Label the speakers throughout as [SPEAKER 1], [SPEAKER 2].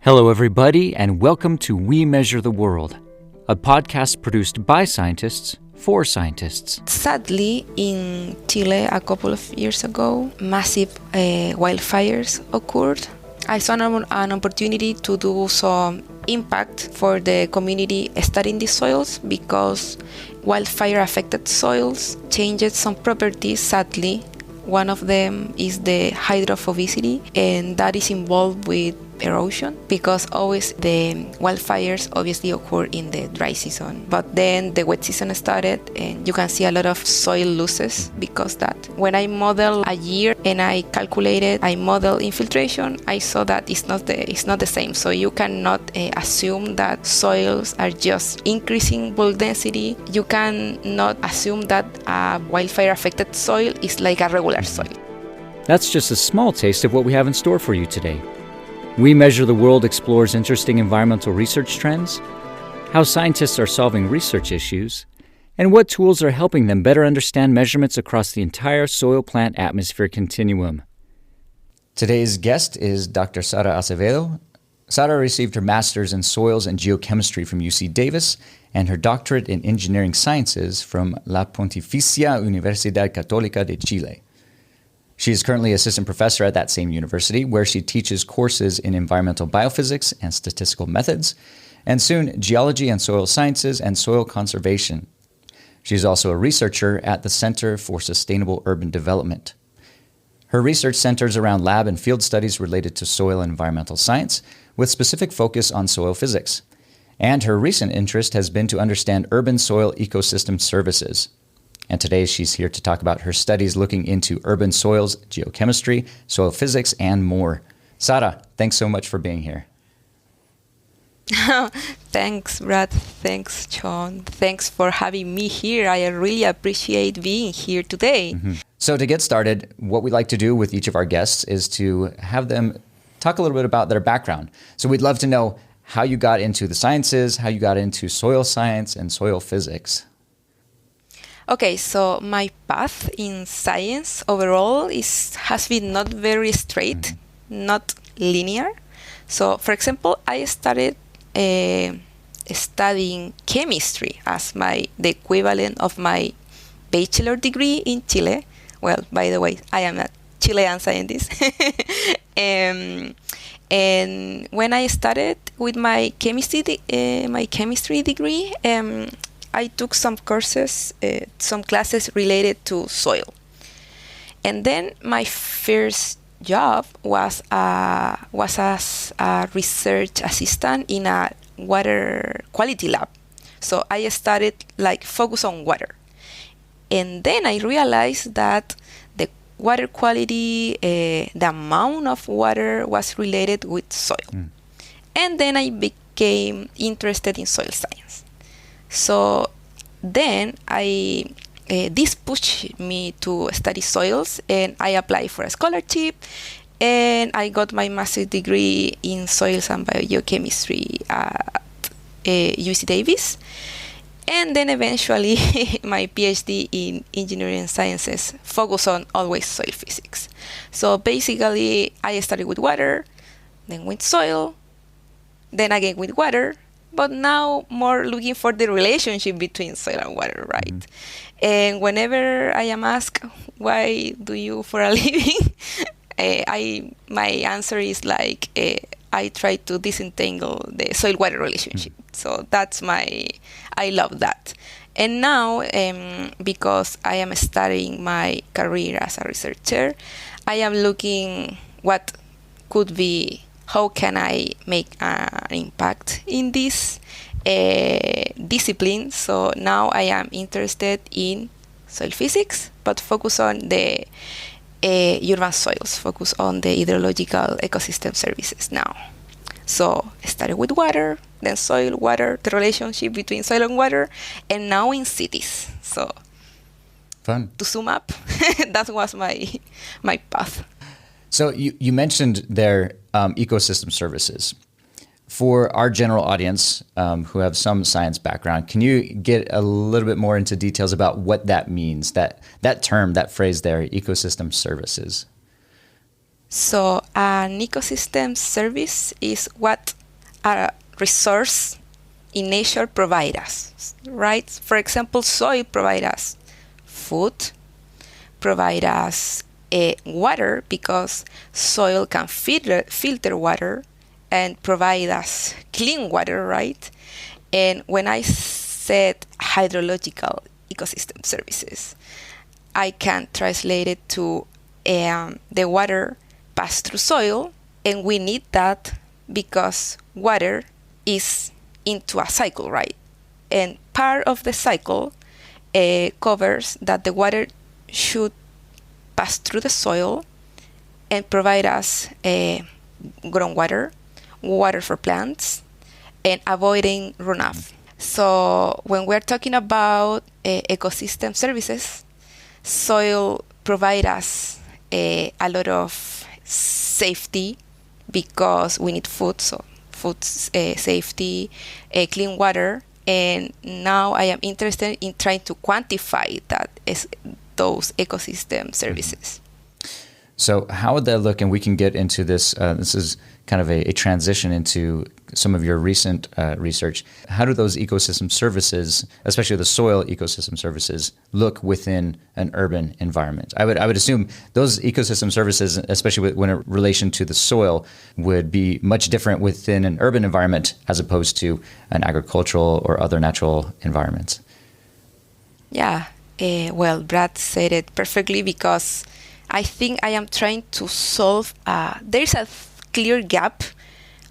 [SPEAKER 1] Hello, everybody, and welcome to We Measure the World, a podcast produced by scientists for scientists.
[SPEAKER 2] Sadly, in Chile a couple of years ago, massive wildfires occurred. I saw an opportunity to do some impact for the community studying these soils because wildfire-affected soils changed some properties, sadly. One of them is the hydrophobicity, and that is involved with erosion because always the wildfires obviously occur in the dry season, but then the wet season started and you can see a lot of soil losses because that. When I modeled a year and I modeled infiltration, I saw that it's not the same. So you cannot assume that soils are just increasing bulk density. You cannot assume that a wildfire affected soil is like a regular soil.
[SPEAKER 1] That's just a small taste of what we have in store for you today. We Measure the World explores interesting environmental research trends, how scientists are solving research issues, and what tools are helping them better understand measurements across the entire soil-plant atmosphere continuum. Today's guest is Dr. Sara Acevedo. Sara received her master's in soils and geochemistry from UC Davis and her doctorate in engineering sciences from La Pontifícia Universidad Católica de Chile. She is currently assistant professor at that same university, where she teaches courses in environmental biophysics and statistical methods, and soon geology and soil sciences and soil conservation. She is also a researcher at the Center for Sustainable Urban Development. Her research centers around lab and field studies related to soil and environmental science, with specific focus on soil physics. And her recent interest has been to understand urban soil ecosystem services. And today she's here to talk about her studies looking into urban soils, geochemistry, soil physics, and more. Sara, thanks so much for being here.
[SPEAKER 2] Thanks, Brad. Thanks, John. Thanks for having me here. I really appreciate being here today.
[SPEAKER 1] Mm-hmm. So to get started, what we like to do with each of our guests is to have them talk a little bit about their background. So we'd love to know how you got into the sciences, how you got into soil science and soil physics.
[SPEAKER 2] Okay, so my path in science overall has been not very straight, not linear. So, for example, I started studying chemistry as the equivalent of my bachelor degree in Chile. Well, by the way, I am a Chilean scientist. And when I started with my chemistry degree, I took some courses, some classes related to soil. And then my first job was as a research assistant in a water quality lab. So I started focus on water. And then I realized that the water quality, the amount of water was related with soil. And then I became interested in soil science. So then this pushed me to study soils, and I applied for a scholarship, and I got my master's degree in soils and biochemistry at UC Davis, and then eventually my PhD in engineering sciences focused on always soil physics. So basically, I started with water, then with soil, then again with water, but now more looking for the relationship between soil and water, right? Mm-hmm. And whenever I am asked, why do you for a living? My answer is I try to disentangle the soil-water relationship. Mm-hmm. So I love that. And now, because I am starting my career as a researcher, I am looking what could be, how can I make an impact in this discipline? So now I am interested in soil physics, but focus on the urban soils, focus on the hydrological ecosystem services now. So I started with water, then soil, water, the relationship between soil and water, and now in cities. So
[SPEAKER 1] fun.
[SPEAKER 2] To sum up, that was my path.
[SPEAKER 1] So you mentioned their ecosystem services. For our general audience who have some science background, can you get a little bit more into details about what that means, that term, that phrase there, ecosystem services?
[SPEAKER 2] So an ecosystem service is what a resource in nature provide us, right? For example, soil provide us food, provide us water, because soil can filter water and provide us clean water, right? And when I said hydrological ecosystem services, I can translate it to the water pass through soil, and we need that because water is into a cycle, right? And part of the cycle covers that the water should pass through the soil and provide us groundwater, water for plants, and avoiding runoff. So when we're talking about ecosystem services, soil provide us a lot of safety because we need food, so food safety, clean water, and now I am interested in trying to quantify those ecosystem services.
[SPEAKER 1] So how would that look? And we can get into this. This is kind of a transition into some of your recent research. How do those ecosystem services, especially the soil ecosystem services, look within an urban environment? I would assume those ecosystem services, especially when in relation to the soil, would be much different within an urban environment as opposed to an agricultural or other natural environments.
[SPEAKER 2] Yeah, well, Brad said it perfectly, because I think I am trying to solve, there's a clear gap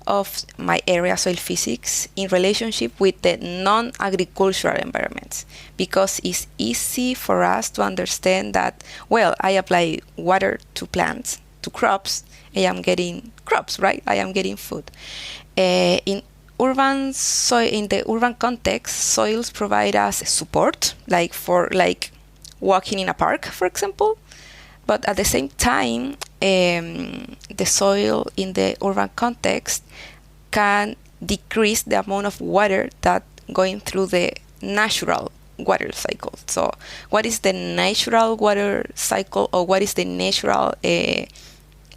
[SPEAKER 2] of my area, soil physics, in relationship with the non-agricultural environments, because it's easy for us to understand that, well, I apply water to plants, to crops, I am getting crops, right? I am getting food. In the urban context, soils provide us support, like walking in a park, for example. But at the same time, the soil in the urban context can decrease the amount of water that going through the natural water cycle. So what is the natural water cycle, or what is the natural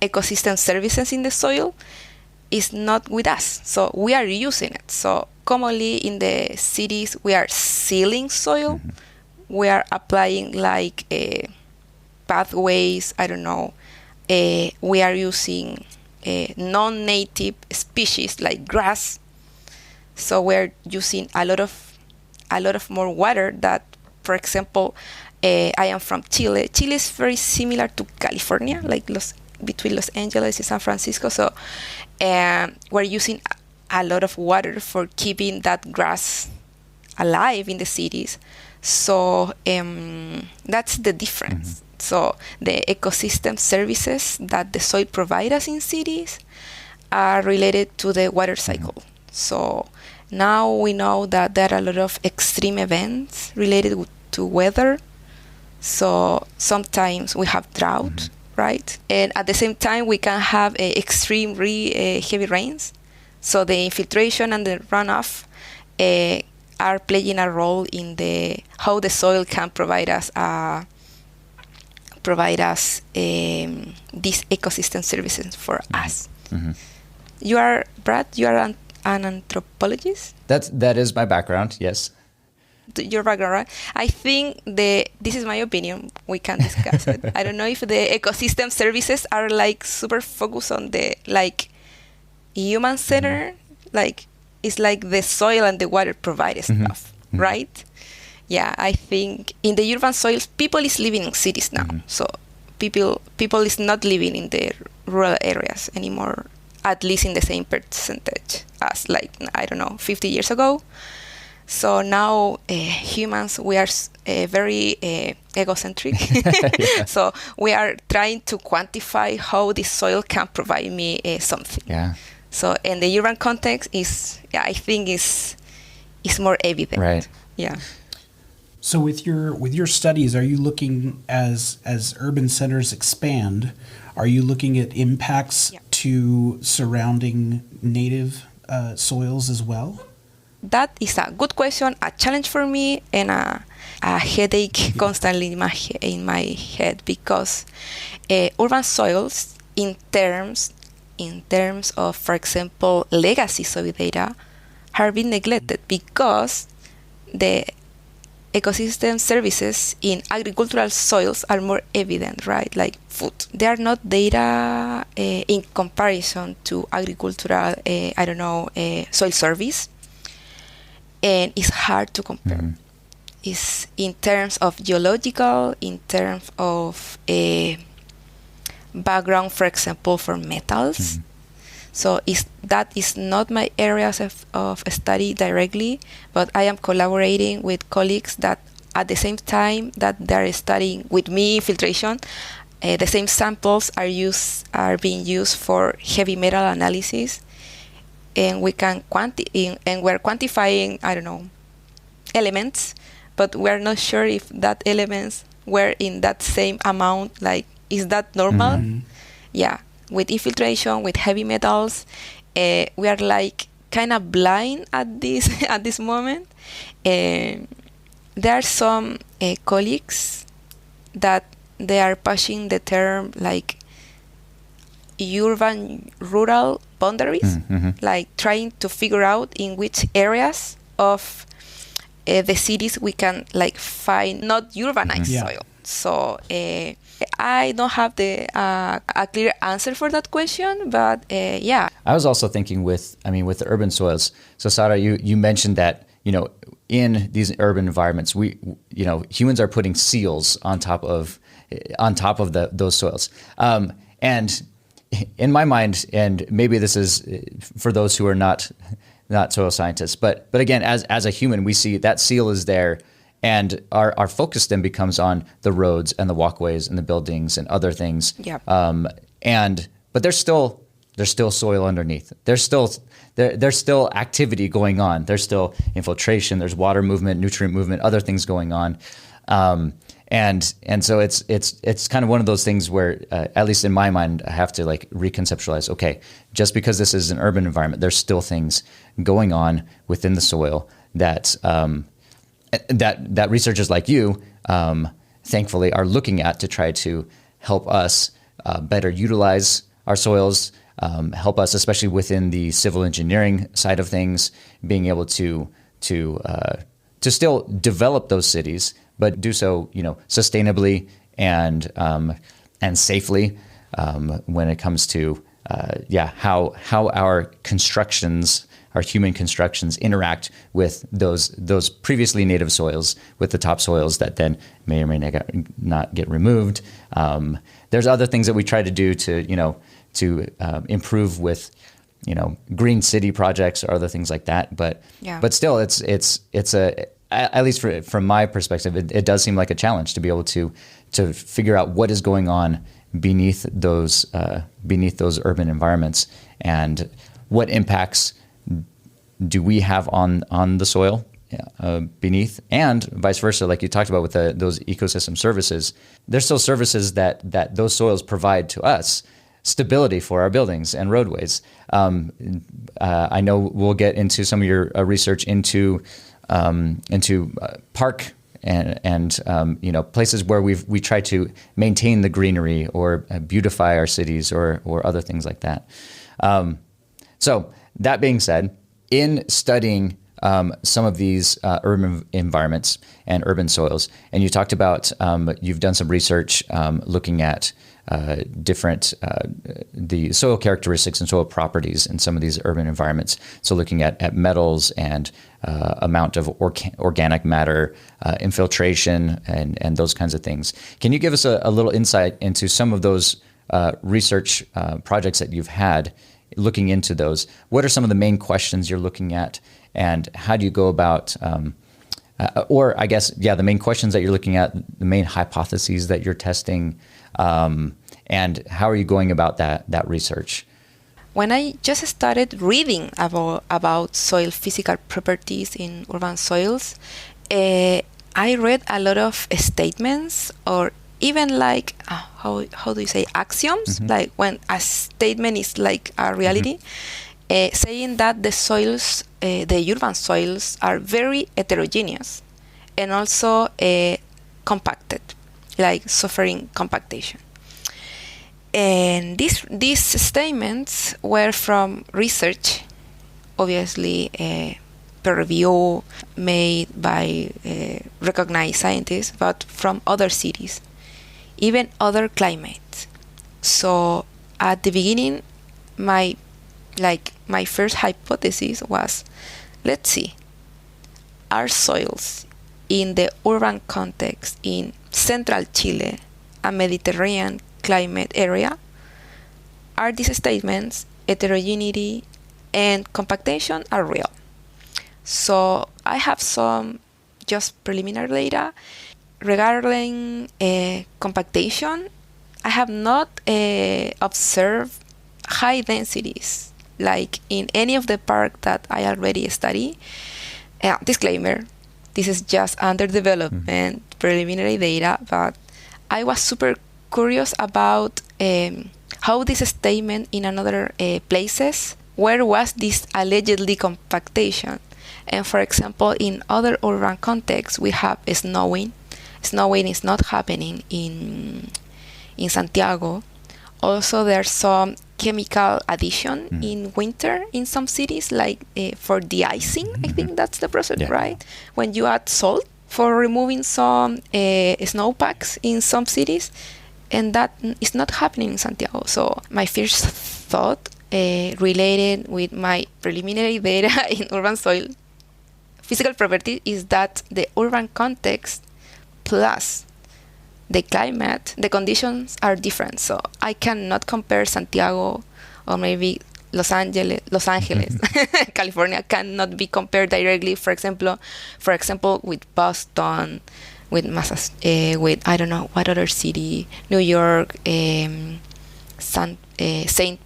[SPEAKER 2] ecosystem services in the soil is not with us. So we are using it. So commonly in the cities, we are sealing soil. Mm-hmm. We are applying pathways, I don't know. We are using non-native species like grass. So we're using a lot of more water that, for example, I am from Chile. Chile is very similar to California, like between Los Angeles and San Francisco. So we're using a lot of water for keeping that grass alive in the cities. So that's the difference. Mm-hmm. So the ecosystem services that the soil provides us in cities are related to the water cycle. Mm-hmm. So now we know that there are a lot of extreme events related to weather. So sometimes we have drought, mm-hmm. right? And at the same time, we can have extremely heavy rains. So the infiltration and the runoff are playing a role in how the soil can provide us these ecosystem services for mm-hmm. us. Mm-hmm. You are, Brad, an anthropologist? That
[SPEAKER 1] is my background, yes.
[SPEAKER 2] Your background, right? I think this is my opinion. We can discuss it. I don't know if the ecosystem services are super focused on the human center, mm-hmm. It's like the soil and the water provide mm-hmm. stuff, mm-hmm. right? Yeah, I think in the urban soils, people is living in cities now. Mm-hmm. So people is not living in the rural areas anymore, at least in the same percentage as 50 years ago. So now humans, we are very egocentric. Yeah. So we are trying to quantify how the soil can provide me something.
[SPEAKER 1] Yeah.
[SPEAKER 2] So in the urban context I think is more evident.
[SPEAKER 1] Right.
[SPEAKER 2] Yeah.
[SPEAKER 3] So with your studies, are you looking as urban centers expand, are you looking at impacts to surrounding native soils as well?
[SPEAKER 2] That is a good question, a challenge for me, and a headache constantly in my head, because urban soils, in terms in terms of, for example, legacy soil data have been neglected because the ecosystem services in agricultural soils are more evident, right? Like food. They are not data in comparison to agricultural, soil service. And it's hard to compare.
[SPEAKER 1] Mm-hmm.
[SPEAKER 2] It's in terms of geological, in terms of background, for example, for metals.
[SPEAKER 1] Mm-hmm.
[SPEAKER 2] So that is not my areas of study directly, but I am collaborating with colleagues that at the same time that they're studying with me filtration, the same samples are being used for heavy metal analysis, and we're quantifying, elements, but we're not sure if that elements were in that same amount. Like, is that normal?
[SPEAKER 3] Mm-hmm.
[SPEAKER 2] Yeah. With infiltration, with heavy metals, we are like kind of blind at this moment. There are some colleagues that they are pushing the term like urban-rural boundaries,
[SPEAKER 1] Mm-hmm.
[SPEAKER 2] like trying to figure out in which areas of the cities we can like find not urbanized
[SPEAKER 3] Yeah.
[SPEAKER 2] soil. So I don't have a clear answer for that question, but yeah.
[SPEAKER 1] I was also thinking with the urban soils. So Sara, you mentioned that, in these urban environments, humans are putting seals on top of those soils. And in my mind, and maybe this is for those who are not soil scientists, but again, as a human, we see that seal is there. And our focus then becomes on the roads and the walkways and the buildings and other things.
[SPEAKER 2] Yeah.
[SPEAKER 1] But there's still soil underneath. There's still activity going on. There's still infiltration. There's water movement, nutrient movement, other things going on. And so it's kind of one of those things where, at least in my mind, I have to like reconceptualize. Okay, just because this is an urban environment, there's still things going on within the soil that researchers like you, thankfully, are looking at to try to help us better utilize our soils, help us, especially within the civil engineering side of things, being able to still develop those cities, but do so, sustainably and safely when it comes to how our human constructions interact with those previously native soils, with the topsoils that then may or may not get removed. There's other things that we try to do to improve with, green city projects or other things like that. But still, it's at least from my perspective, it does seem like a challenge to be able to figure out what is going on beneath those urban environments, and what impacts do we have on the soil beneath, and vice versa, like you talked about with those ecosystem services. There's still services that those soils provide to us, stability for our buildings and roadways. I know we'll get into some of your research into park and places where we try to maintain the greenery or beautify our cities or other things like that. So that being said, in studying some of these urban environments and urban soils, and you talked about you've done some research looking at different the soil characteristics and soil properties in some of these urban environments. So looking at metals and amount of organic matter, infiltration, and those kinds of things. Can you give us a little insight into some of those research projects that you've had looking into those? What are some of the main questions you're looking at, and how do you go about, the main questions that you're looking at, the main hypotheses that you're testing, and how are you going about that research?
[SPEAKER 2] When I just started reading about soil physical properties in urban soils, I read a lot of statements, or even like how do you say, axioms, like when a statement is like a reality, saying that the soils, the urban soils, are very heterogeneous and also compacted, like suffering compactation. And these statements were from research, obviously peer review made by recognized scientists, but from other cities, even other climates. So at the beginning, my first hypothesis was, let's see, are soils in the urban context in central Chile, a Mediterranean climate area, are these statements, heterogeneity and compactation, are real? So I have some just preliminary data regarding compactation. I have not observed high densities like in any of the park that I already study. Disclaimer, this is just under development, preliminary data, but I was super curious about how this statement in another places, where was this allegedly compactation? And for example, in other urban contexts, we have snowing. Snowing is not happening in Santiago. Also, there's some chemical addition in winter in some cities, like for de-icing. I think that's the process, right? When you add salt for removing some snowpacks in some cities, and that is not happening in Santiago. So my first thought related with my preliminary data in urban soil physical property is that the urban context plus the climate, the conditions are different. So I cannot compare Santiago or maybe Los Angeles, California cannot be compared directly. For example, with Boston, with with I don't know what other city, New York, Saint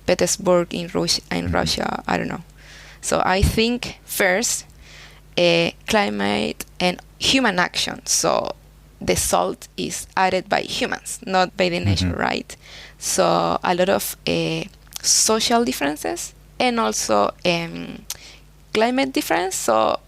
[SPEAKER 2] Petersburg in Russia. I don't know. So I think first, climate and human action. So the salt is added by humans, not by the nature, right? So a lot of social differences and also climate difference. So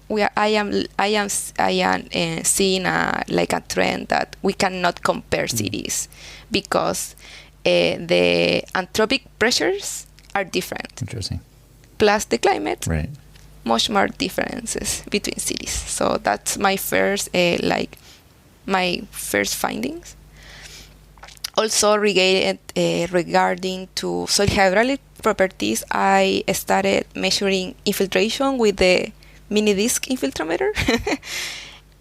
[SPEAKER 2] I am seeing a trend that we cannot compare cities because the anthropic pressures are different.
[SPEAKER 1] Interesting.
[SPEAKER 2] Plus the climate,
[SPEAKER 1] right?
[SPEAKER 2] Much more differences between cities. So that's my first my first findings. Also regarding to soil hydraulic properties, I started measuring infiltration with the mini disc infiltrometer,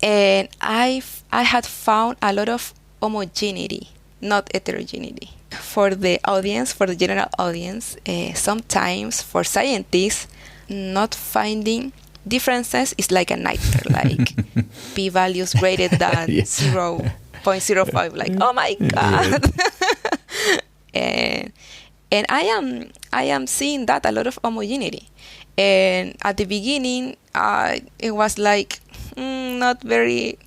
[SPEAKER 2] and I had found a lot of homogeneity, not heterogeneity. For the audience, for the general audience, sometimes for scientists, not finding differences is like a nightmare, like p-values greater than 0.05, like oh my god. And I am seeing that a lot of homogeneity, and at the beginning it was like not very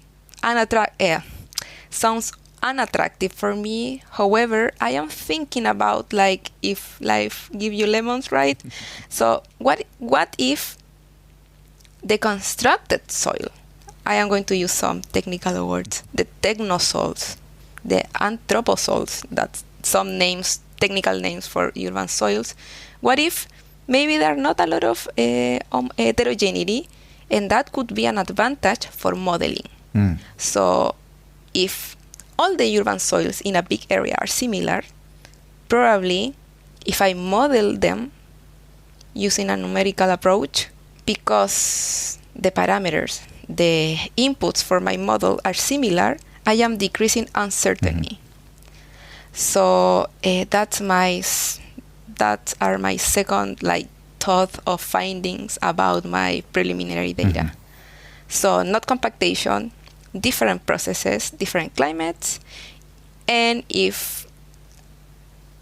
[SPEAKER 2] sounds unattractive for me. However, I am thinking about like if life give you lemons, right? So what if the constructed soil, I am going to use some technical words, the technosols, the anthroposols, that's some names, technical names for urban soils. What if maybe there are not a lot of heterogeneity, and that could be an advantage for modeling. So if all the urban soils in a big area are similar, probably if I model them using a numerical approach, because the parameters, the inputs for my model are similar, I am decreasing uncertainty. So that are my second thought of findings about my preliminary data. So not compactation, different processes, different climates, and if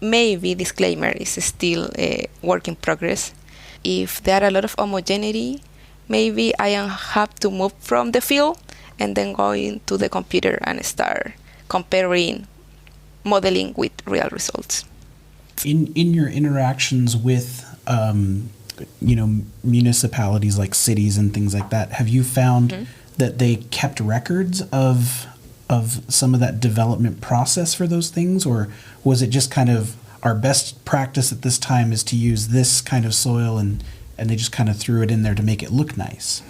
[SPEAKER 2] maybe disclaimer is still a work in progress. If there are a lot of homogeneity, maybe I have to move from the field and then go into the computer and start comparing modeling with real results.
[SPEAKER 3] In your interactions with municipalities like cities and things like that, have you found that they kept records of of some of that development process for those things, or was it just kind of our best practice at this time is to use this kind of soil and they just kind of threw it in there to make it look nice?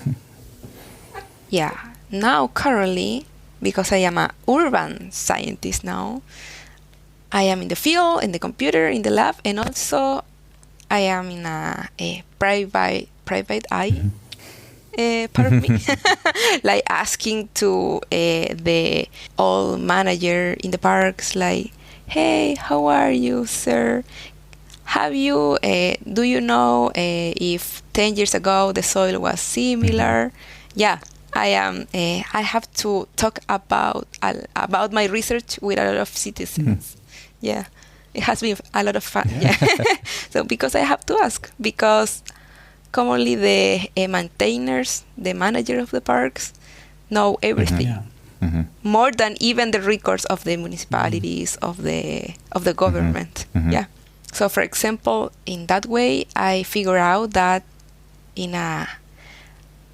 [SPEAKER 2] Yeah. Now, currently, because I am an urban scientist now, I am in the field, in the computer, in the lab, and also I am in a private eye part of me, like asking to the old manager in the parks, like, "Hey, how are you, sir? Have you do you know if 10 years ago the soil was similar?" Yeah, I am. I have to talk about my research with a lot of citizens. Yeah, it has been a lot of fun. Yeah, so because I have to ask, because commonly the maintainers, the manager of the parks, know everything. More than even the records of the municipalities, of the government. Yeah. So, for example, in that way, I figure out that in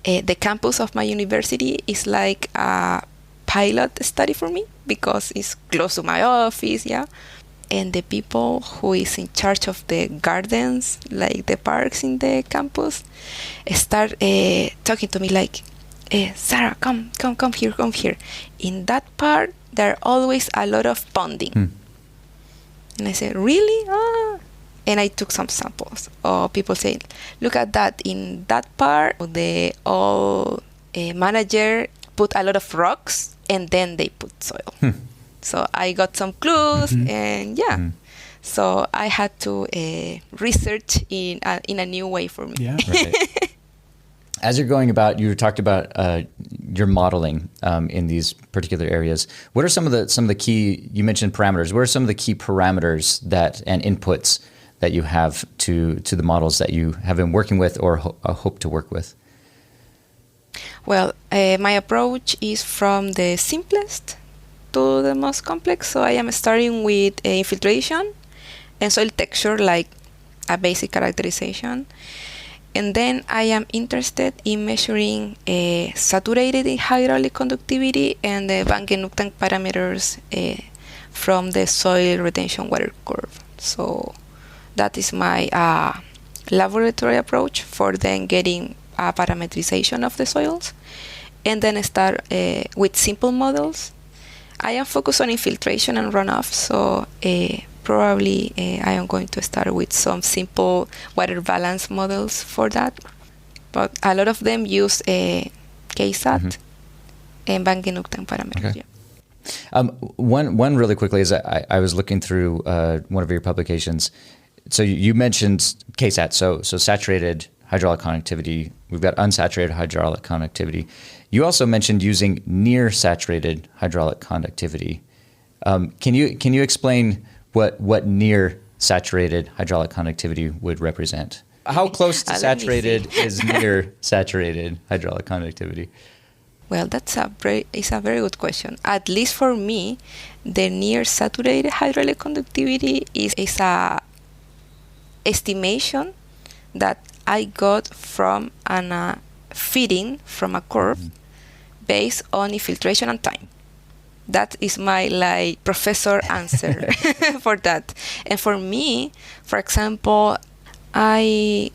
[SPEAKER 2] the campus of my university is like a pilot study for me because it's close to my office. Yeah. And the people who is in charge of the gardens, like the parks in the campus, start talking to me like, "Sarah, come here. In that part, there are always a lot of ponding." And I said, "Really? Ah." And I took some samples. Or people say, "Look at that. In that part, the old manager put a lot of rocks and then they put soil." So I got some clues, and so I had to research in a new way for me.
[SPEAKER 3] Yeah.
[SPEAKER 1] Right. As you're going about, you talked about your modeling in these particular areas. What are some of the key? You mentioned parameters. What are some of the key parameters and inputs that you have to the models that you have been working with or hope to work with?
[SPEAKER 2] Well, my approach is from the simplest to the most complex. So I am starting with infiltration and soil texture, like a basic characterization. And then I am interested in measuring saturated hydraulic conductivity and the Van Genugtuig parameters from the soil retention water curve. So that is my laboratory approach for then getting a parametrization of the soils. And then start with simple models. I am focused on infiltration and runoff, so probably I am going to start with some simple water balance models for that. But a lot of them use KSAT and Van Genugtuig parameters.
[SPEAKER 1] Okay. Yeah. One really quickly is I was looking through one of your publications. So you mentioned KSAT, so saturated hydraulic conductivity. We've got unsaturated hydraulic conductivity. You also mentioned using near saturated hydraulic conductivity. Can you explain what near saturated hydraulic conductivity would represent? How close to saturated is near saturated hydraulic conductivity?
[SPEAKER 2] Well, it's a very good question. At least for me, the near saturated hydraulic conductivity is a estimation that I got from an fitting from a curve based on infiltration and time. That is my professor answer for that. And for me, for example, I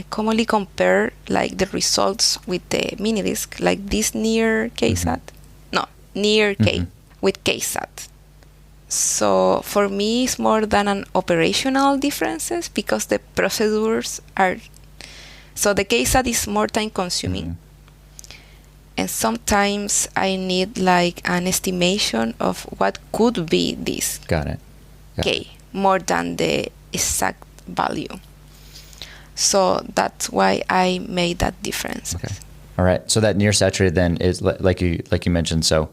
[SPEAKER 2] commonly compare the results with the mini disc, like this near KSAT. No, near K with KSAT. So for me, it's more than an operational differences because the procedures are. So the KSAT is more time consuming. And sometimes I need an estimation of what could be this.
[SPEAKER 1] Got it.
[SPEAKER 2] K, more than the exact value. So that's why I made that difference.
[SPEAKER 1] Okay. All right. So that near saturated then is like you mentioned. So,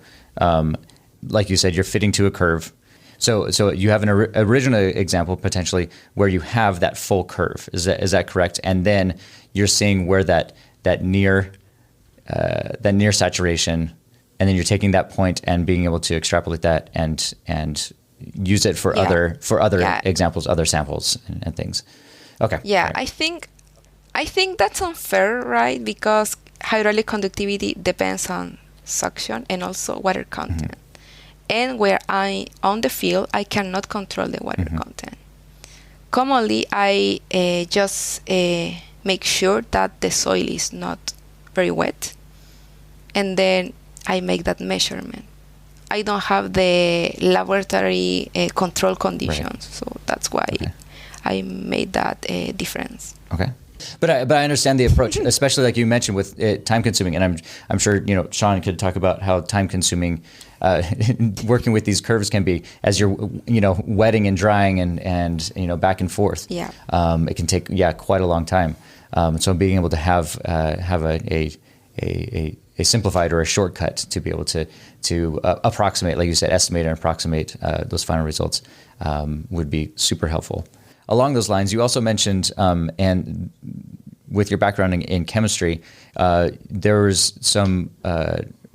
[SPEAKER 1] like you said, you're fitting to a curve. So you have an original example potentially where you have that full curve. Is that correct? And then you're seeing where that near saturation, and then you're taking that point and being able to extrapolate that and use it for other examples, other samples and things. Okay.
[SPEAKER 2] Yeah,
[SPEAKER 1] right.
[SPEAKER 2] I think that's unfair, right? Because hydraulic conductivity depends on suction and also water content. And where I'm on the field, I cannot control the water content. Commonly, I just make sure that the soil is not very wet, and then I make that measurement. I don't have the laboratory control conditions, so that's why I made that difference.
[SPEAKER 1] Okay. But I understand the approach, especially like you mentioned with it time consuming, and I'm sure Sean could talk about how time consuming working with these curves can be as you're wetting and drying and back and forth.
[SPEAKER 2] Yeah.
[SPEAKER 1] It can take quite a long time. So being able to have a simplified or a shortcut to be able to approximate, like you said, estimate and approximate those final results would be super helpful. Along those lines, you also mentioned, and with your background in chemistry, there was some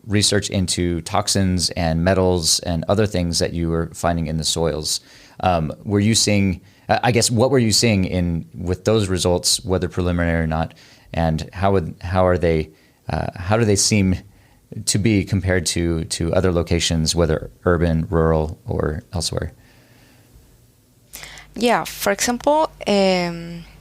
[SPEAKER 1] research into toxins and metals and other things that you were finding in the soils. Were you seeing, I guess, what were you seeing with those results, whether preliminary or not, and how do they seem to be compared to other locations, whether urban, rural, or elsewhere?
[SPEAKER 2] Yeah, for example,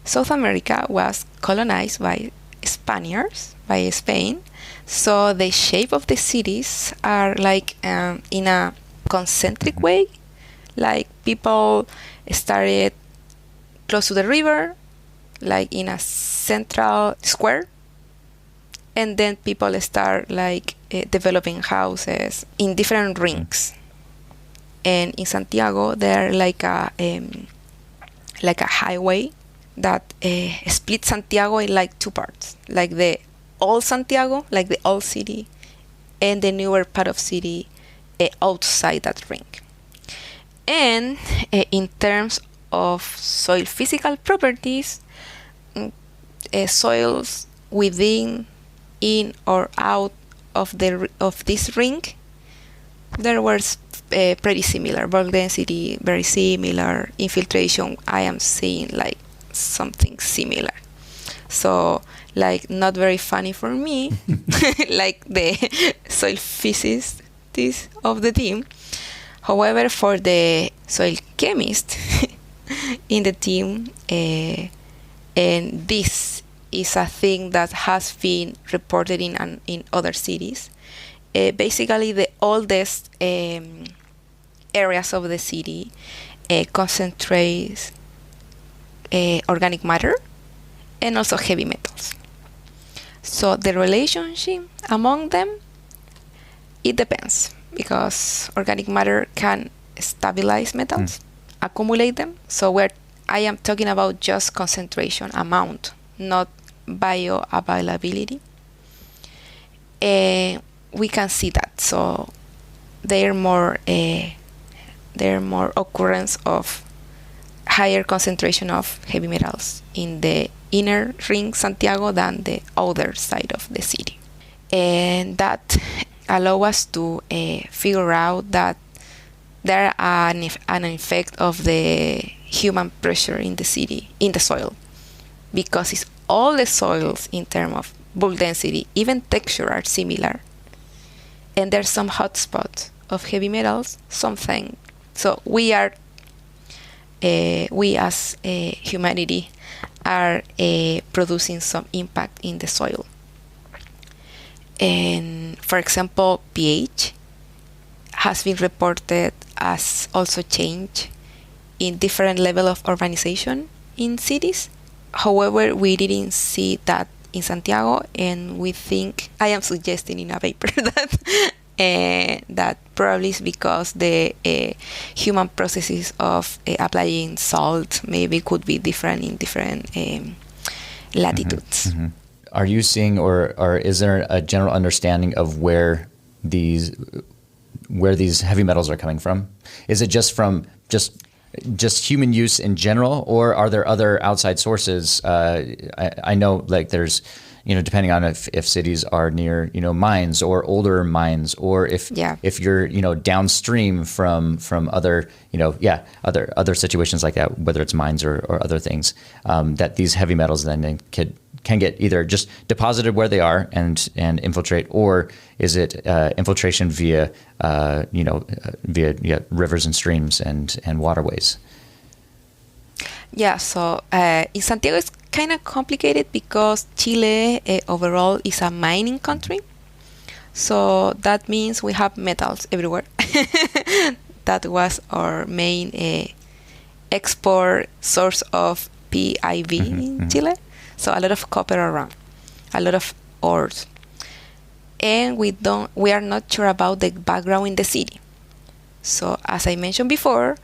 [SPEAKER 2] South America was colonized by Spaniards, by Spain. So the shape of the cities are like in a concentric way. Like people started close to the river, like in a central square. And then people start like developing houses in different rings. And in Santiago, there like a highway that splits Santiago in like two parts, like the old Santiago, like the old city, and the newer part of city outside that ring. And in terms of soil physical properties, soils within, in, or out of this ring, there was pretty similar. Bulk density, very similar. Infiltration, I am seeing like something similar. So, like, not very funny for me, like the soil physicists of the team. However, for the soil chemist in the team, and this is a thing that has been reported in other cities. Basically, the oldest areas of the city concentrate organic matter and also heavy metals. So the relationship among them, it depends, because organic matter can stabilize metals, accumulate them. So I am talking about just concentration amount, not bioavailability. We can see that. So there are more occurrence of higher concentration of heavy metals in the inner ring Santiago than the other side of the city. And that allow us to figure out that there are an effect of the human pressure in the city, in the soil, because it's all the soils in terms of bulk density, even texture, are similar. And there's some hotspots of heavy metals, something. So we as humanity are producing some impact in the soil. And for example, pH has been reported as also change in different level of urbanization in cities. However, we didn't see that in Santiago, and we think, I am suggesting in a paper that probably is because the human processes of applying salt maybe could be different in different latitudes.
[SPEAKER 1] Mm-hmm. Are you seeing, or is there a general understanding of where these heavy metals are coming from? Is it just from just human use in general, or are there other outside sources? I know, like, there's, depending on if cities are near, mines or older mines, or if you're, downstream from other, other situations like that, whether it's mines or other things, that these heavy metals then can get either just deposited where they are and infiltrate, or is it infiltration via rivers and streams and waterways?
[SPEAKER 2] Yeah, so in Santiago it's kind of complicated because Chile overall is a mining country. So that means we have metals everywhere. That was our main export source of PIB in Chile. So a lot of copper around, a lot of ores. And we are not sure about the background in the city. So as I mentioned before,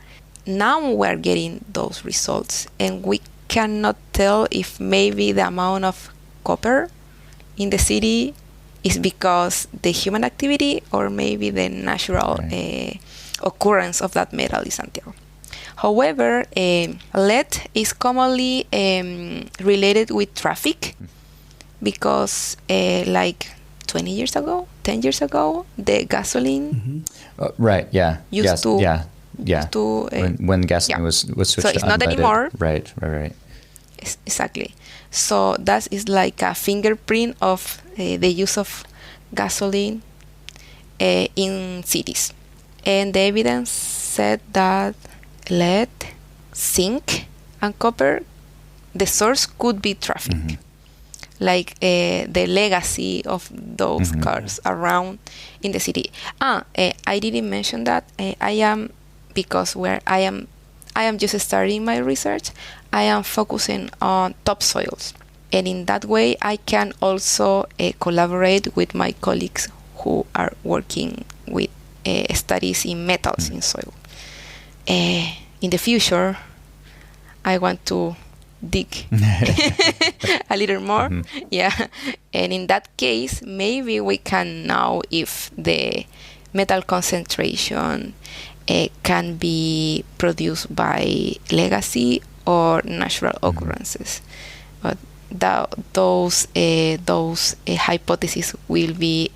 [SPEAKER 2] now we are getting those results, and we cannot tell if maybe the amount of copper in the city is because the human activity or maybe the natural occurrence of that metal in Santiago. However, lead is commonly related with traffic because like 20 years ago, 10 years ago, the gasoline used to
[SPEAKER 1] when gasoline was switched
[SPEAKER 2] so it's
[SPEAKER 1] to
[SPEAKER 2] not
[SPEAKER 1] unleaded.
[SPEAKER 2] anymore.
[SPEAKER 1] Right.
[SPEAKER 2] Exactly. So that is like a fingerprint of the use of gasoline in cities. And the evidence said that lead, zinc, and copper, the source could be traffic. Like the legacy of those cars around in the city. I didn't mention that. Because I am just starting my research, I am focusing on topsoils. And in that way, I can also collaborate with my colleagues who are working with studies in metals in soil. In the future, I want to dig a little more. And in that case, maybe we can know if the metal concentration can be produced by legacy or natural occurrences. But those hypotheses will be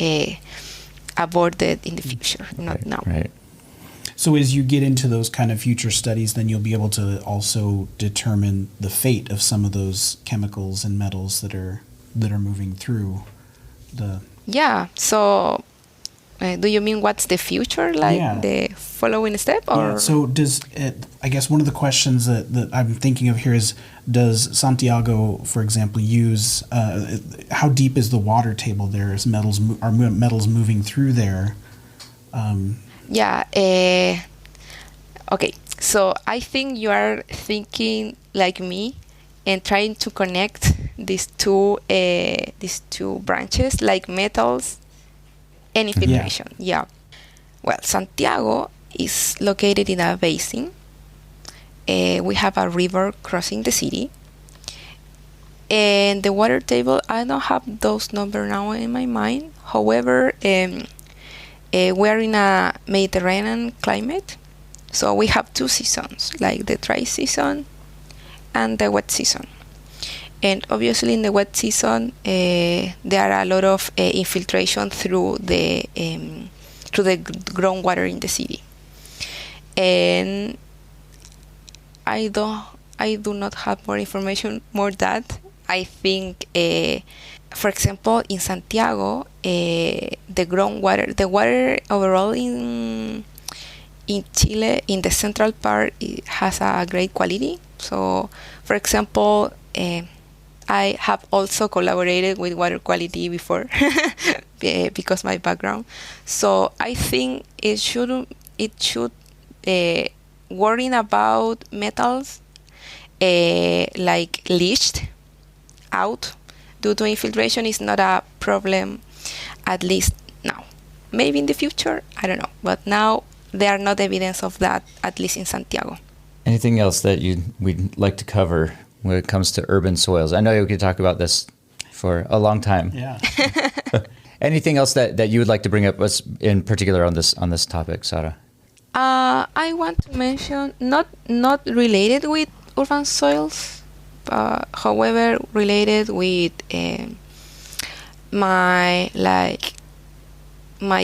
[SPEAKER 2] aborted in the future, not now.
[SPEAKER 1] Right.
[SPEAKER 3] So as you get into those kind of future studies, then you'll be able to also determine the fate of some of those chemicals and metals that are moving through the.
[SPEAKER 2] Yeah. So, do you mean what's the future, like the following step, or?
[SPEAKER 3] Yeah. So I guess one of the questions that I'm thinking of here is, does Santiago, for example, use how deep is the water table there? Are metals moving through there?
[SPEAKER 2] Okay. So I think you are thinking like me and trying to connect these two branches, like metals and infiltration. Well, Santiago is located in a basin. We have a river crossing the city. And the water table, I don't have those numbers now in my mind. However, we're in a Mediterranean climate. So we have two seasons, like the dry season and the wet season. And obviously in the wet season, there are a lot of infiltration through the groundwater in the city. And I do not have more information more that. I think, for example, in Santiago, the water overall in Chile, in the central part, it has a great quality. So, for example, I have also collaborated with water quality before because my background. So I think it should worrying about metals like leached out due to infiltration is not a problem, at least now. Maybe in the future, I don't know. But now there are not evidence of that, at least in Santiago.
[SPEAKER 1] Anything else that we'd like to cover when it comes to urban soils? I know we could talk about this for a long time.
[SPEAKER 3] Yeah.
[SPEAKER 1] Anything else that you would like to bring up in particular on this topic, Sara?
[SPEAKER 2] I want to mention not related with urban soils, however related with my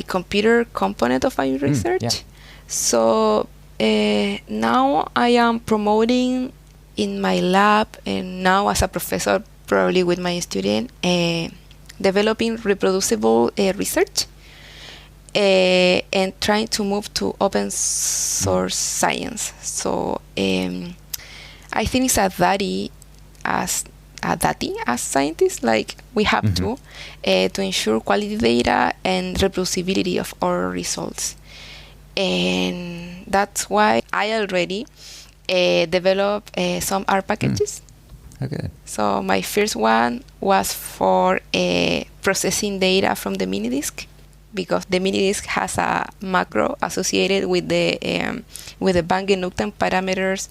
[SPEAKER 2] computer component of my research. So now I am promoting in my lab, and now as a professor probably with my student, developing reproducible research and trying to move to open source science. So I think it's a duty as scientists, like we have to ensure quality data and reproducibility of our results. And that's why I already developed some R packages.
[SPEAKER 1] Okay.
[SPEAKER 2] So my first one was for processing data from the mini disk, because the mini disk has a macro associated with the Bang and Newton parameters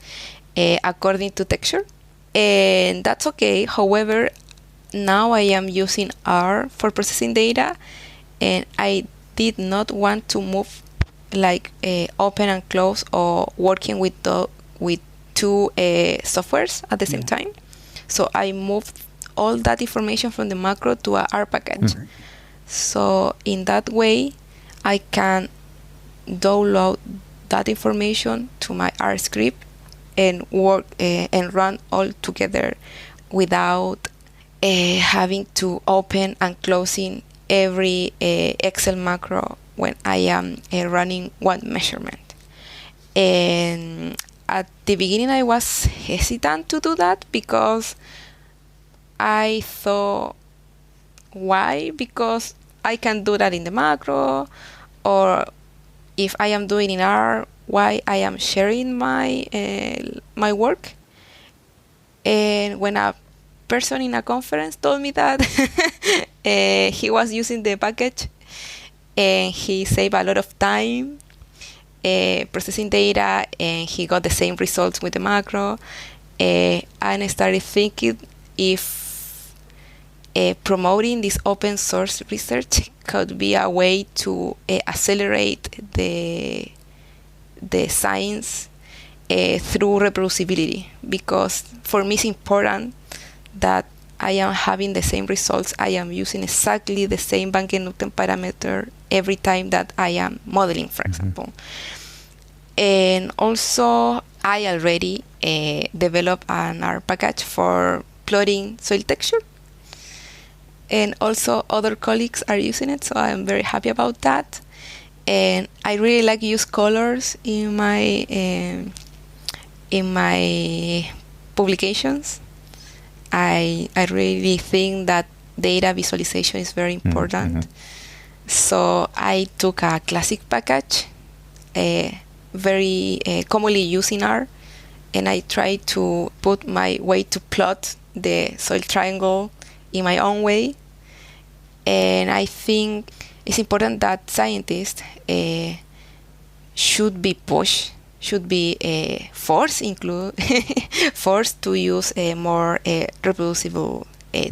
[SPEAKER 2] according to texture. And that's okay. However, now I am using R for processing data, and I did not want to move like open and close or working with two softwares at the same time. So I moved all that information from the macro to a R package. So in that way, I can download that information to my R script and work and run all together without having to open and closing every Excel macro when I am running one measurement. And at the beginning I was hesitant to do that because I thought, why? Because I can do that in the macro, or if I am doing in R, why I am sharing my my work. And when a person in a conference told me that he was using the package and he saved a lot of time processing data, and he got the same results with the macro, and I started thinking if promoting this open source research could be a way to accelerate the science through reproducibility, because for me it's important that I am having the same results. I am using exactly the same Bang and Newton parameter every time that I am modeling, for example. And also, I already developed an R package for plotting soil texture. And also other colleagues are using it, so I'm very happy about that. And I really like use colors in my publications. I really think that data visualization is very important. So I took a classic package, very commonly used in R, and I tried to put my way to plot the soil triangle in my own way. And I think it's important that scientists should be forced to use more reproducible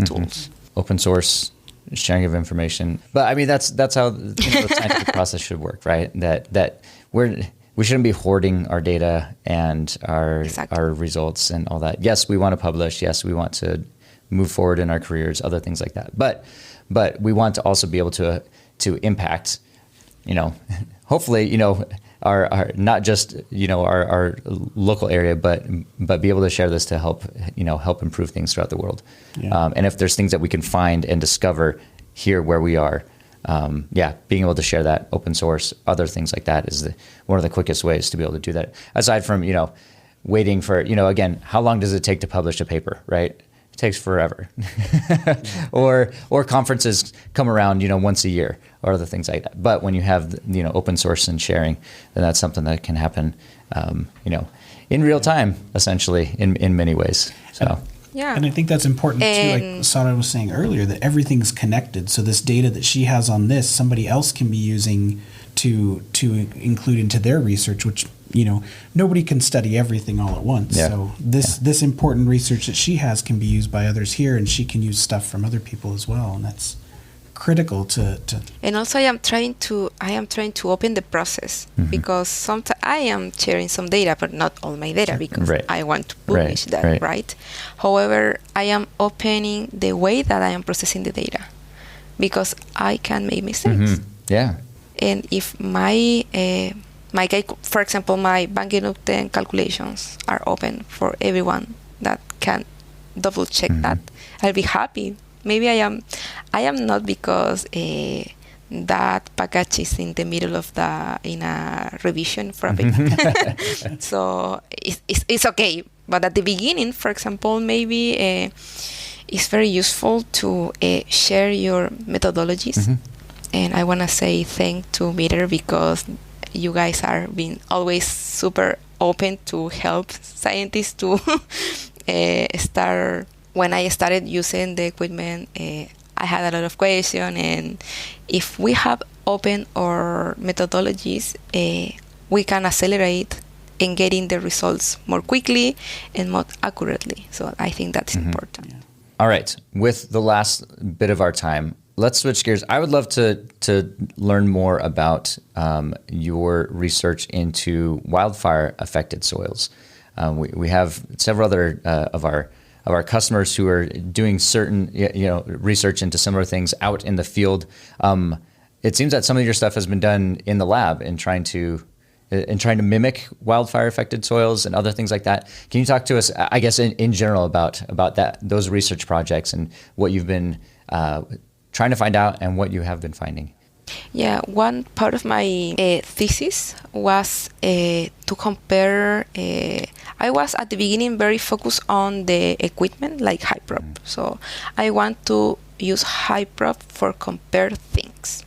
[SPEAKER 2] tools.
[SPEAKER 1] Open source sharing of information, but I mean that's how the scientific process should work, right? That we shouldn't be hoarding our data and our results and all that. Yes, we want to publish. Yes, we want to move forward in our careers, other things like that. But we want to also be able to impact, hopefully, our not just our local area, but be able to share this to help improve things throughout the world. Yeah. And if there's things that we can find and discover here where we are, being able to share that open source, other things like that is one of the quickest ways to be able to do that. Aside from waiting for again, how long does it take to publish a paper, right? It takes forever. or conferences come around, once a year, or other things like that. But when you have, open source and sharing, then that's something that can happen, in real time, essentially, in many ways. So.
[SPEAKER 2] Yeah.
[SPEAKER 3] And I think that's important too, like Sara was saying earlier, that everything's connected. So this data that she has on this, somebody else can be using to include into their research, which nobody can study everything all at once. Yeah. So this important research that she has can be used by others here, and she can use stuff from other people as well, and that's critical to.
[SPEAKER 2] And also, I am trying to open the process, because sometimes I am sharing some data, but not all my data, because I want to publish that, right? However, I am opening the way that I am processing the data, because I can make mistakes.
[SPEAKER 1] Yeah.
[SPEAKER 2] And if for example, my Bang and Newton calculations are open for everyone that can double check that, I'll be happy. Maybe I am not, because that package is in the middle of in a revision for a paper. So it's okay. But at the beginning, for example, maybe it's very useful to share your methodologies. And I want to say thank to Meter, because you guys are being always super open to help scientists to start. When I started using the equipment, I had a lot of questions, and if we have open our methodologies, we can accelerate in getting the results more quickly and more accurately. So I think that's important.
[SPEAKER 3] Yeah.
[SPEAKER 1] All right. With the last bit of our time, let's switch gears. I would love to learn more about your research into wildfire affected soils. We have several other of our customers who are doing certain research into similar things out in the field. It seems that some of your stuff has been done in the lab in trying to mimic wildfire affected soils and other things like that. Can you talk to us, I guess, in general about those research projects and what you've been trying to find out and what you have been finding?
[SPEAKER 2] Yeah, one part of my thesis was to compare. I was at the beginning very focused on the equipment, like HyProp. So I want to use HyProp for compare things.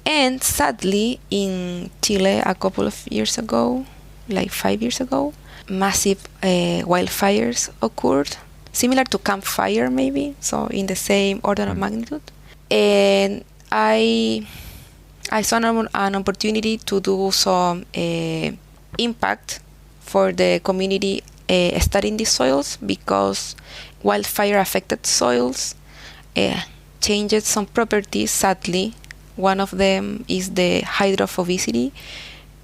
[SPEAKER 2] And sadly, in Chile, a couple of years ago, like 5 years ago, massive wildfires occurred, similar to campfire maybe, so in the same order of magnitude. And I saw an opportunity to do some impact for the community studying these soils, because wildfire affected soils changed some properties, sadly. One of them is the hydrophobicity,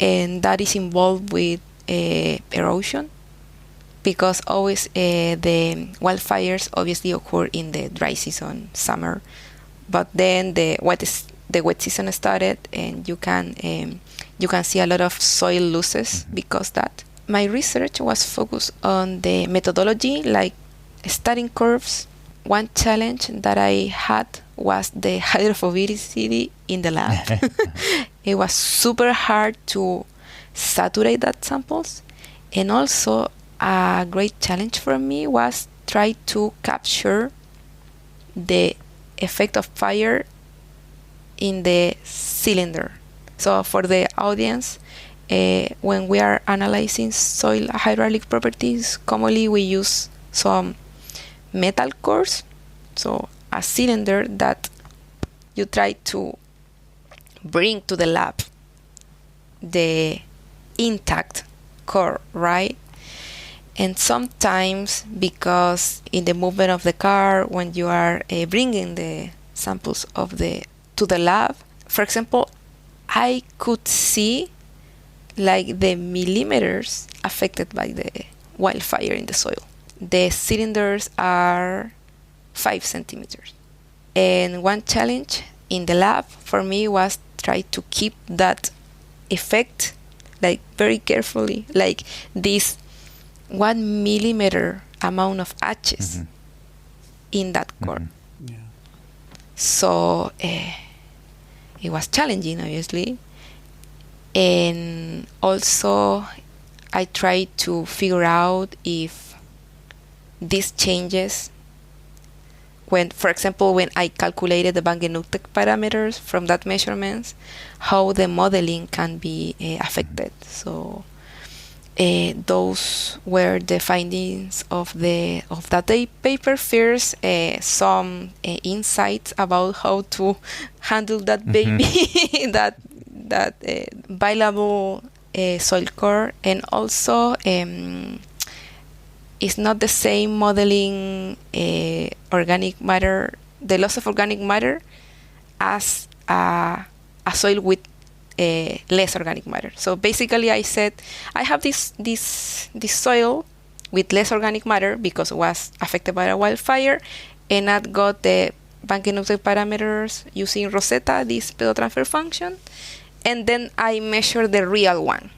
[SPEAKER 2] and that is involved with erosion, because always the wildfires obviously occur in the dry season, summer, but then the wet season started, and you can see a lot of soil losses because that. My research was focused on the methodology, like studying curves. One challenge that I had was the hydrophobicity in the lab. It was super hard to saturate that samples, and also a great challenge for me was try to capture the effect of fire in the cylinder. So for the audience, when we are analyzing soil hydraulic properties, commonly we use some metal cores, so a cylinder that you try to bring to the lab the intact core, right? And sometimes, because in the movement of the car, when you are bringing the samples to the lab, for example, I could see like the millimeters affected by the wildfire in the soil. The cylinders are 5 centimeters. And one challenge in the lab for me was try to keep that effect like very carefully, like this 1 millimeter amount of ashes in that core.
[SPEAKER 3] Yeah.
[SPEAKER 2] So it was challenging, obviously. And also I tried to figure out if these changes, when, for example, when I calculated the Bang-Nutek parameters from that measurements, how the modeling can be affected. So those were the findings of that paper. First, some insights about how to handle that baby, that bilateral soil core, and also it's not the same modeling organic matter, the loss of organic matter, as a soil with less organic matter. So basically, I said I have this soil with less organic matter because it was affected by a wildfire, and I got the Bang-Nutek parameters using Rosetta, this pedotransfer function, and then I measured the real one.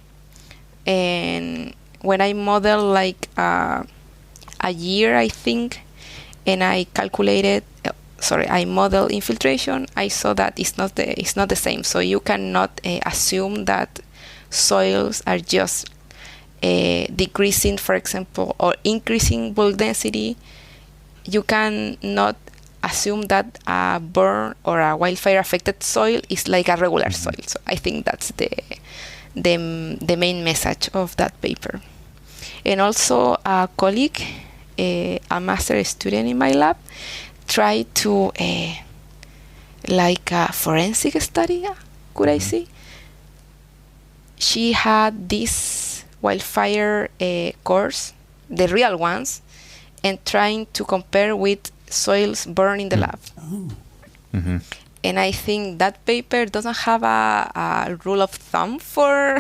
[SPEAKER 2] And when I model like a a year, I think, and I calculated. I modeled infiltration. I saw that it's not the same. So you cannot assume that soils are just decreasing, for example, or increasing bulk density. You cannot assume that a burn or a wildfire affected soil is like a regular soil. So I think that's the main message of that paper. And also a colleague, a master student in my lab, tried to like a forensic study, could I say? She had this wildfire cores, the real ones, and trying to compare with soils burned in the lab.
[SPEAKER 3] Oh.
[SPEAKER 1] Mm-hmm.
[SPEAKER 2] And I think that paper doesn't have a rule of thumb for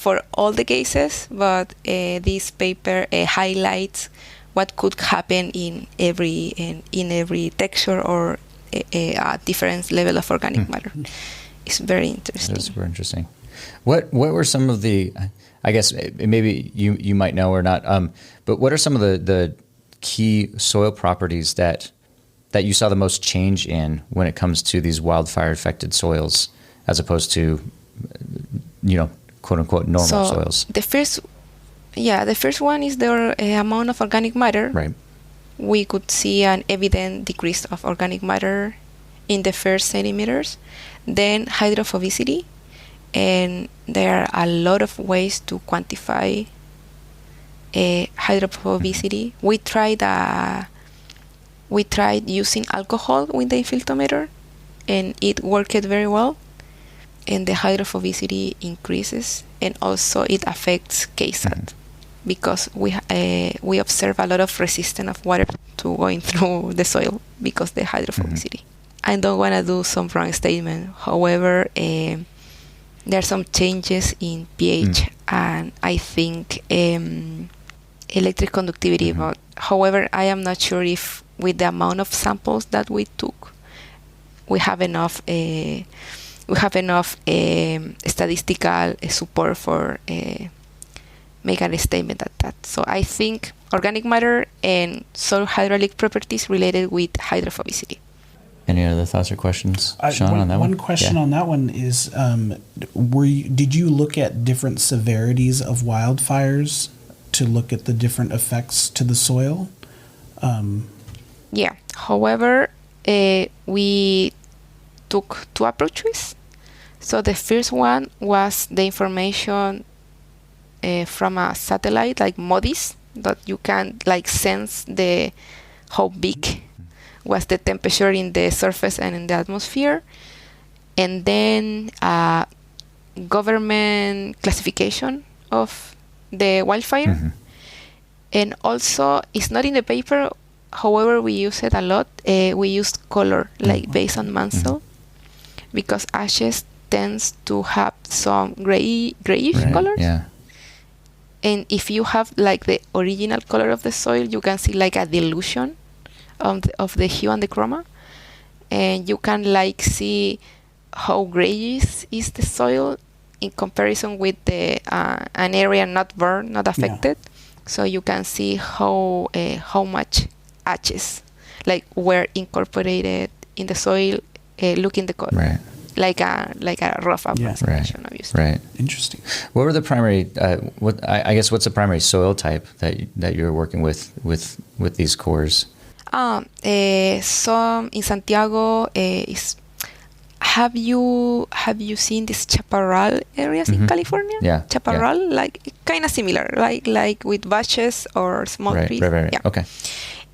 [SPEAKER 2] for all the cases, but this paper highlights what could happen in every texture or a different level of organic matter. It's very interesting.
[SPEAKER 1] That's super interesting. What were some of the, I guess maybe you might know or not, but what are some of the key soil properties that you saw the most change in when it comes to these wildfire affected soils as opposed to, quote unquote normal soils?
[SPEAKER 2] The first one is the amount of organic matter.
[SPEAKER 1] Right.
[SPEAKER 2] We could see an evident decrease of organic matter in the first centimeters. Then hydrophobicity, and there are a lot of ways to quantify hydrophobicity. We tried using alcohol with the infiltrometer, and it worked very well. And the hydrophobicity increases, and also it affects KSAT because we observe a lot of resistance of water to going through the soil because the hydrophobicity. I don't want to do some wrong statement. However, there are some changes in pH and I think electric conductivity. But however, I am not sure if with the amount of samples that we took, we have enough statistical support for making a statement at that. So I think organic matter and soil hydraulic properties related with hydrophobicity.
[SPEAKER 1] Any other thoughts or questions, Sean, on that one?
[SPEAKER 3] One question on that one is, did you look at different severities of wildfires to look at the different effects to the soil?
[SPEAKER 2] Yeah. However, we took two approaches. So the first one was the information from a satellite like MODIS, that you can like sense how big was the temperature in the surface and in the atmosphere, and then government classification of the wildfire. And also, it's not in the paper, however we use it a lot. We used color, like based on Mansell, because ashes tends to have some grayish colors.
[SPEAKER 1] Yeah.
[SPEAKER 2] And if you have like the original color of the soil, you can see like a dilution of the hue and the chroma, and you can like see how grayish is the soil in comparison with the an area not burned, not affected. So you can see how much ashes like were incorporated in the soil. Look in the color.
[SPEAKER 1] Right.
[SPEAKER 2] Like a rough approximation, obviously.
[SPEAKER 1] Right.
[SPEAKER 3] Interesting.
[SPEAKER 1] What were the primary? What's the primary soil type that you're working with these cores?
[SPEAKER 2] Some in Santiago is. Have you seen these chaparral areas in California?
[SPEAKER 1] Yeah.
[SPEAKER 2] Chaparral, like kind of similar, like with bushes or small trees.
[SPEAKER 1] Right.
[SPEAKER 2] Yeah.
[SPEAKER 1] Okay.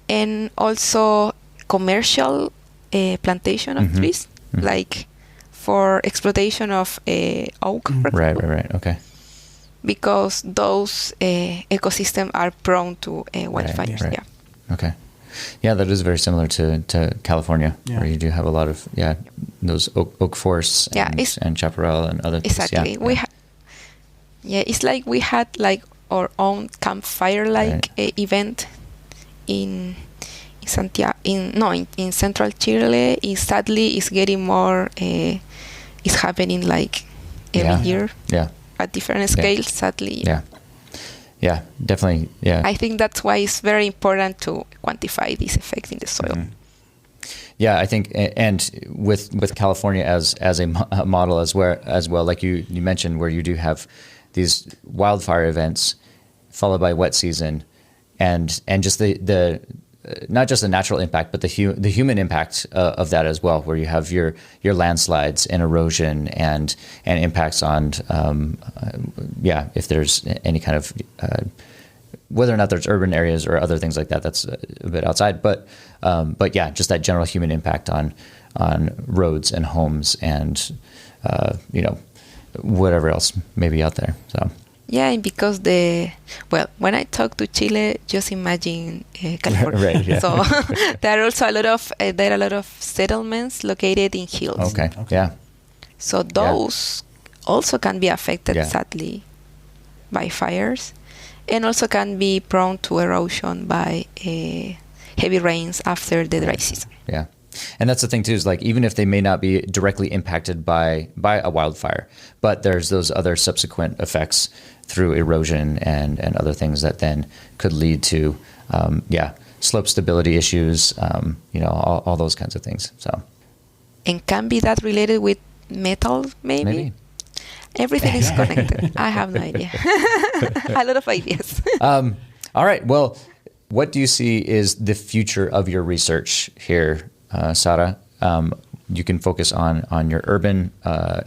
[SPEAKER 2] And also commercial plantation of trees, like for exploitation of oak.
[SPEAKER 1] Right. Okay.
[SPEAKER 2] Because those ecosystems are prone to wildfires.
[SPEAKER 1] Right.
[SPEAKER 2] Yeah.
[SPEAKER 1] Okay. Yeah, that is very similar to California, where you do have a lot of those oak forests and chaparral and other things.
[SPEAKER 2] Exactly. It's like we had like our own campfire event in Santiago. In central Chile. Sadly, it's getting more. It's happening like every year.
[SPEAKER 1] Yeah.
[SPEAKER 2] At different scales. Sadly.
[SPEAKER 1] Yeah. Yeah, definitely. Yeah.
[SPEAKER 2] I think that's why it's very important to quantify these effects in the soil.
[SPEAKER 1] Mm-hmm. Yeah, I think, and with California as a model as well, like you mentioned, where you do have these wildfire events followed by wet season, and just the not just the natural impact, but the human impact of that as well, where you have your landslides and erosion and impacts on if there's any kind of whether or not there's urban areas or other things like that, that's a bit outside, but yeah, just that general human impact on roads and homes and whatever else may be out there. So.
[SPEAKER 2] Yeah, and because when I talk to Chile, just imagine California.
[SPEAKER 1] Right, yeah.
[SPEAKER 2] So there are also a lot of settlements located in hills.
[SPEAKER 1] Okay. Yeah.
[SPEAKER 2] So those also can be affected sadly by fires, and also can be prone to erosion by heavy rains after the dry season.
[SPEAKER 1] Yeah. And that's the thing too, is like, even if they may not be directly impacted by a wildfire, but there's those other subsequent effects through erosion and other things that then could lead to, slope stability issues, all those kinds of things. So.
[SPEAKER 2] And can be that related with metal, maybe? Everything is connected. I have no idea. A lot of ideas.
[SPEAKER 1] All right. Well, what do you see is the future of your research here, Sara? You can focus on your urban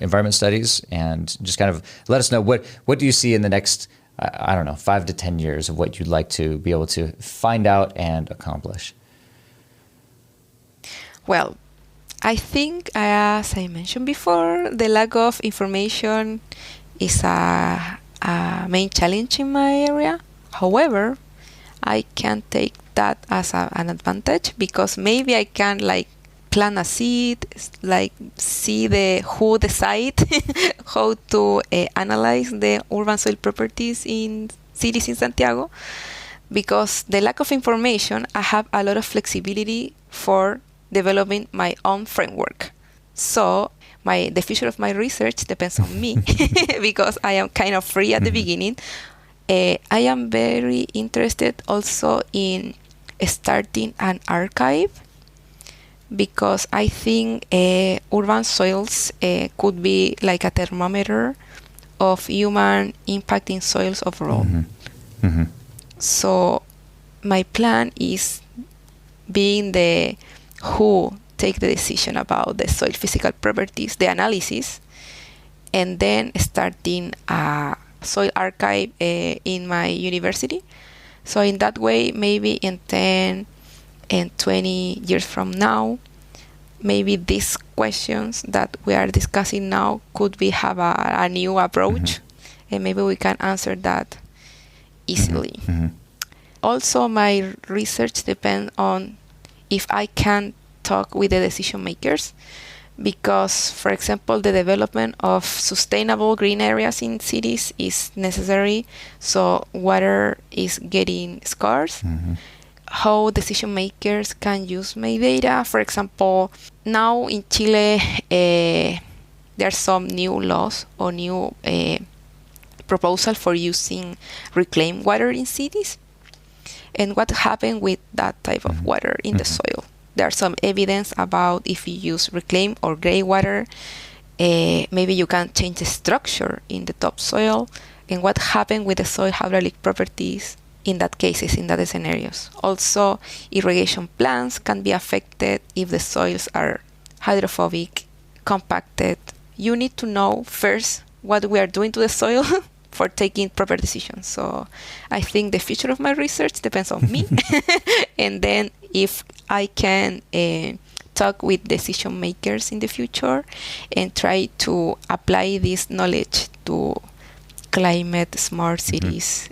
[SPEAKER 1] environment studies, and just kind of let us know what do you see in the next, 5 to 10 years of what you'd like to be able to find out and accomplish.
[SPEAKER 2] Well, I think, as I mentioned before, the lack of information is a main challenge in my area. However, I can take that as an advantage, because maybe I can plant a seed, see who decide how to analyze the urban soil properties in cities in Santiago. Because the lack of information, I have a lot of flexibility for developing my own framework. So the future of my research depends on me, because I am kind of free at the beginning. I am very interested also in starting an archive, because I think urban soils could be like a thermometer of human impact in soils overall.
[SPEAKER 1] Mm-hmm. Mm-hmm.
[SPEAKER 2] So my plan is being the who take the decision about the soil physical properties, the analysis, and then starting a soil archive in my university. So in that way, maybe in 10 and 20 years from now, maybe these questions that we are discussing now could have a new approach, and maybe we can answer that easily.
[SPEAKER 1] Mm-hmm.
[SPEAKER 2] Also, my research depends on if I can talk with the decision makers, because, for example, the development of sustainable green areas in cities is necessary, so water is getting scarce.
[SPEAKER 1] Mm-hmm.
[SPEAKER 2] How decision makers can use my data. For example, now in Chile, there are some new laws or new proposal for using reclaimed water in cities. And what happened with that type of water in the soil? There's some evidence about if you use reclaimed or gray water, maybe you can change the structure in the topsoil, and what happened with the soil hydraulic properties in that cases, in that scenarios. Also, irrigation plants can be affected if the soils are hydrophobic, compacted. You need to know first what we are doing to the soil for taking proper decisions. So I think the future of my research depends on me. And then if I can talk with decision makers in the future and try to apply this knowledge to climate smart cities,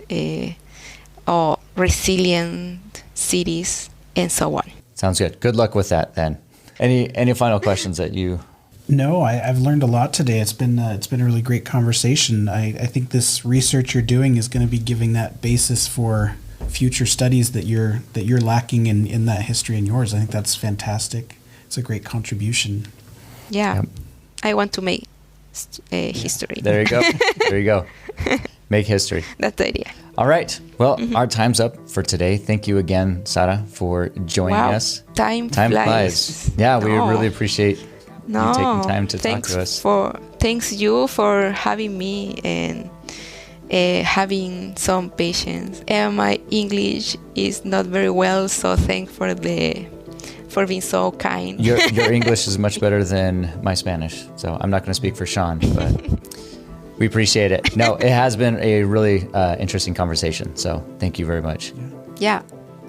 [SPEAKER 2] or resilient cities, and so on.
[SPEAKER 1] Sounds good. Good luck with that then. Any final questions that you...
[SPEAKER 3] No, I've learned a lot today. It's been a really great conversation. I think this research you're doing is going to be giving that basis for future studies that you're lacking in that history in yours. I think that's fantastic. It's a great contribution.
[SPEAKER 2] Yeah,
[SPEAKER 1] Yep.
[SPEAKER 2] I want to make history.
[SPEAKER 1] There you go. There you go. Make history.
[SPEAKER 2] That's the idea.
[SPEAKER 1] All right. Well, our time's up for today. Thank you again, Sara, for joining us.
[SPEAKER 2] Time flies.
[SPEAKER 1] Yeah, we really appreciate you taking time to talk to us.
[SPEAKER 2] Thanks you for having me and having some patience. My English is not very well, so thanks for being so kind.
[SPEAKER 1] Your English is much better than my Spanish, so I'm not going to speak for Sean, but we appreciate it. No, it has been a really interesting conversation, so thank you very much.
[SPEAKER 2] Yeah,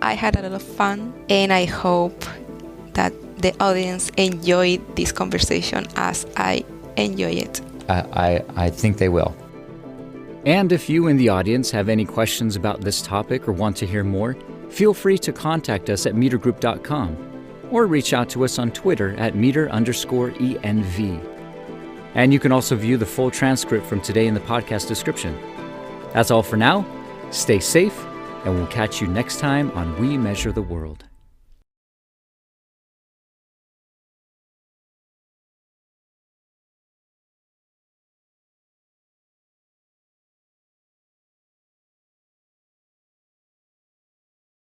[SPEAKER 2] I had a lot of fun, and I hope that the audience enjoyed this conversation as I enjoy it.
[SPEAKER 1] I think they will. And if you in the audience have any questions about this topic or want to hear more, feel free to contact us at metergroup.com or reach out to us on Twitter at meter_ENV. And you can also view the full transcript from today in the podcast description. That's all for now. Stay safe, and we'll catch you next time on We Measure the World.